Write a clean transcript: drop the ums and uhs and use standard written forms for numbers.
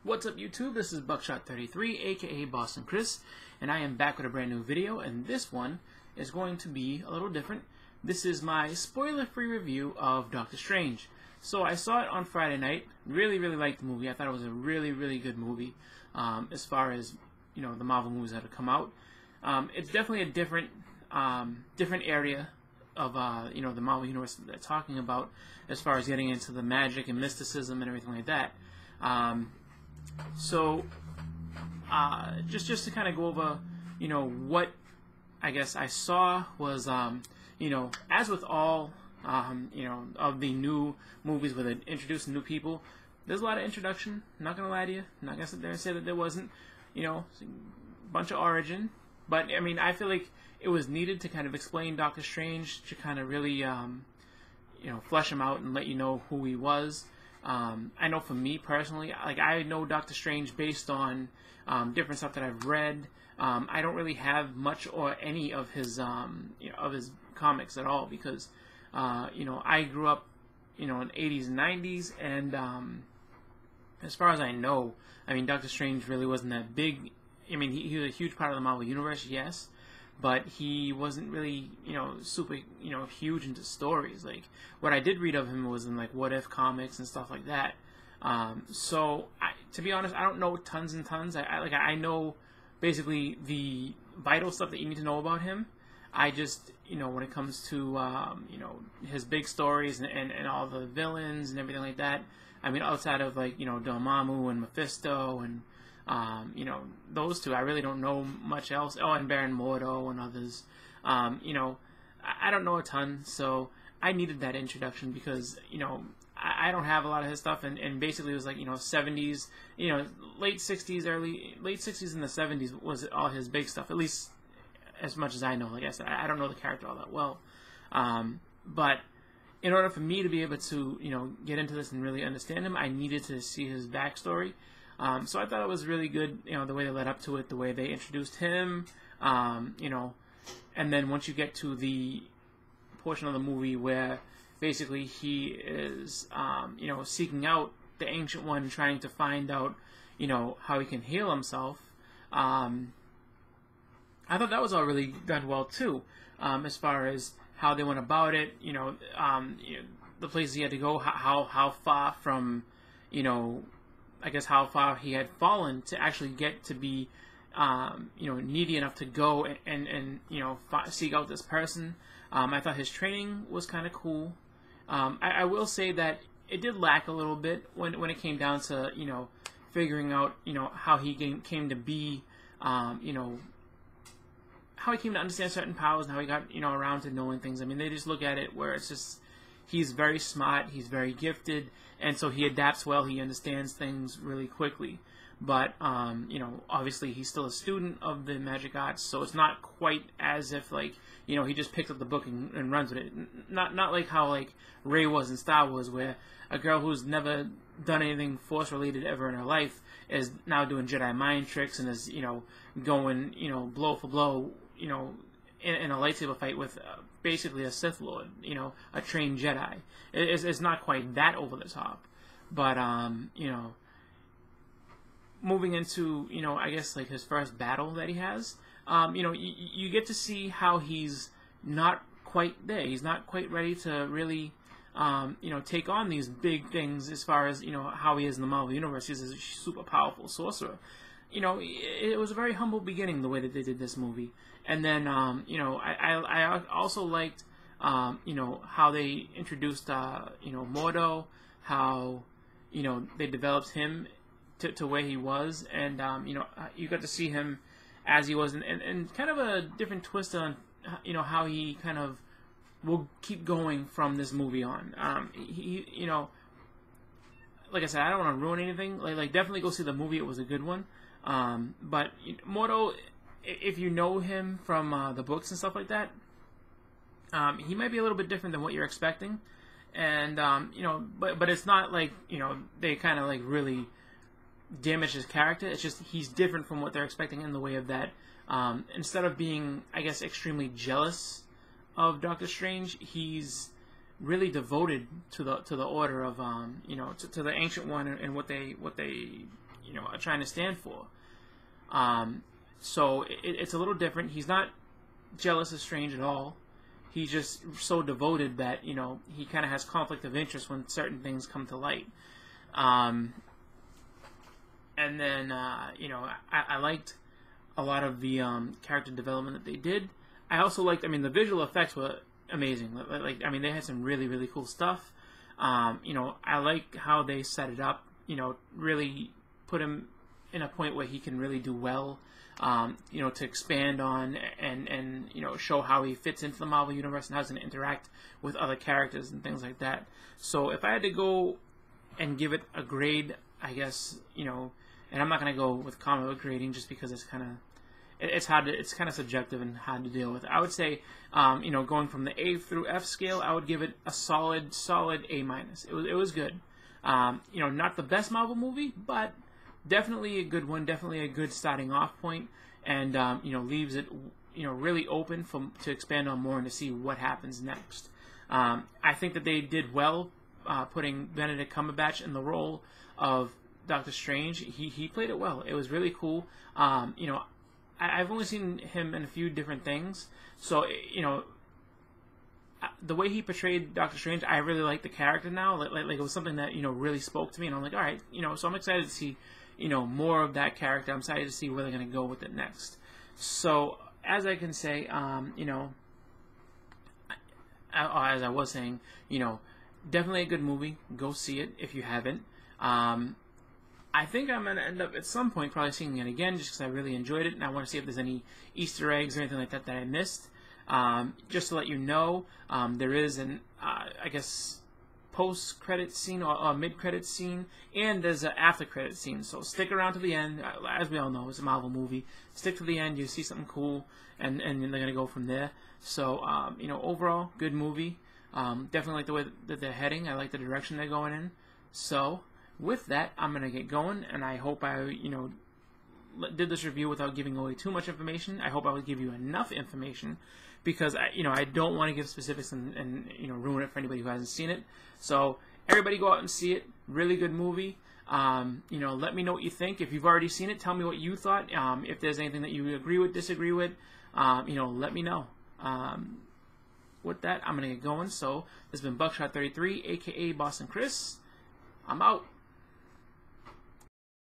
What's up YouTube? This is Buckshot33 aka Boston Chris, and I am back with a brand new video, and this one is going to be a little different. This is my spoiler-free review of Doctor Strange. So I saw it on Friday night, really liked the movie. I thought it was a really good movie as far as, you know, the Marvel movies that have come out. It's definitely a different area of you know, the Marvel universe that they're talking about as far as getting into the magic and mysticism and everything like that. So just to kind of go over, you know, what I guess I saw was, you know, as with all, you know, of the new movies where they introduce new people, there's a lot of introduction. I'm not gonna lie to you. I'm not gonna sit there and say that there wasn't, you know, a bunch of origin. But I mean, I feel like it was needed to kind of explain Doctor Strange, to kind of really, you know, flesh him out and let you know who he was. I know for me personally, like, I know Doctor Strange based on different stuff that I've read. I don't really have much or any of his, you know, of his comics at all, because, you know, I grew up, you know, in the 80s and 90s, and as far as I know, I mean, Doctor Strange really wasn't that big. I mean, he was a huge part of the Marvel Universe, yes, but he wasn't really, you know, super, you know, huge into stories. Like, what I did read of him was in, like, What If comics and stuff like that. So, to be honest, I don't know tons and tons. I know basically the vital stuff that you need to know about him. I just, you know, when it comes to, you know, his big stories and all the villains and everything like that, I mean, outside of, like, you know, Dormammu and Mephisto and, you know, those two, I really don't know much else. Oh, and Baron Mordo and others. You know, I don't know a ton, so I needed that introduction because, you know, I don't have a lot of his stuff, and basically it was like, you know, 70s, you know, late 60s and the 70s was all his big stuff, at least as much as I know. Like I said, I don't know the character all that well. But in order for me to be able to, you know, get into this and really understand him, I needed to see his backstory. So I thought it was really good, you know, the way they led up to it, the way they introduced him, you know, and then once you get to the portion of the movie where basically he is, you know, seeking out the Ancient One, trying to find out, you know, how he can heal himself. I thought that was all really done well too, as far as how they went about it, you know, the places he had to go, how far from, you know, I guess how far he had fallen to actually get to be, you know, needy enough to go and you know, seek out this person. I thought his training was kind of cool. I will say that it did lack a little bit when it came down to, you know, figuring out, you know, how he came to be, you know, how he came to understand certain powers and how he got, you know, around to knowing things. I mean, they just look at it where it's just, he's very smart, he's very gifted, and so he adapts well, he understands things really quickly. But, you know, obviously he's still a student of the magic arts, so it's not quite as if, like, you know, he just picked up the book and runs with it. Not like how, like, Rey was in Star Wars, where a girl who's never done anything Force-related ever in her life is now doing Jedi mind tricks and is, you know, going, you know, blow for blow, you know, in a lightsaber fight with basically a Sith Lord, you know, a trained Jedi. It's not quite that over the top, but you know, moving into, you know, I guess like his first battle that he has, you know, you get to see how he's not quite there. He's not quite ready to really, you know, take on these big things as far as, you know, how he is in the Marvel Universe. He's a super powerful sorcerer. You know, it was a very humble beginning, the way that they did this movie. And then, you know, I also liked, you know, how they introduced, you know, Mordo, how, you know, they developed him to where he was. And, you know, you got to see him as he was, and kind of a different twist on, you know, how he kind of will keep going from this movie on. He, you know, like I said, I don't want to ruin anything. Like definitely go see the movie. It was a good one. But Mordo, if you know him from the books and stuff like that, he might be a little bit different than what you're expecting, and you know, but it's not like, you know, they kind of like really damage his character. It's just he's different from what they're expecting in the way of that. Instead of being, I guess, extremely jealous of Doctor Strange, he's really devoted to the order of, you know, to the Ancient One and what they are trying to stand for. So it's a little different. He's not jealous of Strange at all. He's just so devoted that he kind of has conflict of interest when certain things come to light. And then I liked a lot of the character development that they did. I also liked, the visual effects were amazing. They had some really, really cool stuff. I like how they set it up, really put him in a point where he can really do well, to expand on and show how he fits into the Marvel Universe and how he's going to interact with other characters and things like that. So if I had to go and give it a grade, I guess, and I'm not going to go with comic book grading just because it's kind of, it's hard to, it's kind of subjective and hard to deal with. I would say, going from the A through F scale, I would give it a solid A minus. It was good. Not the best Marvel movie, but definitely a good one. Definitely a good starting off point, and leaves it really open to expand on more and to see what happens next. I think that they did well putting Benedict Cumberbatch in the role of Doctor Strange. He played it well. It was really cool. I've only seen him in a few different things, so the way he portrayed Doctor Strange, I really like the character now. Like it was something that really spoke to me, and I'm like, all right, so I'm excited to see more of that character. I'm excited to see where they're going to go with it next. So as I can say, as I was saying, definitely a good movie. Go see it if you haven't. I think I'm going to end up at some point probably seeing it again just because I really enjoyed it, and I want to see if there's any Easter eggs or anything like that that I missed. Just to let you know, there is an, I guess, post-credit scene or mid-credit scene, and there's an after-credit scene. So stick around to the end. As we all know, it's a Marvel movie. Stick to the end. You see something cool, and they're going to go from there. So, overall, good movie. Definitely like the way that they're heading. I like the direction they're going in. So, with that, I'm going to get going, and I hope I, did this review without giving away too much information. I hope I would give you enough information because, I don't want to give specifics and ruin it for anybody who hasn't seen it. So, everybody go out and see it. Really good movie. Let me know what you think. If you've already seen it, tell me what you thought. If there's anything that you agree with, disagree with, let me know. With that, I'm going to get going. So, this has been Buckshot33, a.k.a. Boston Chris. I'm out.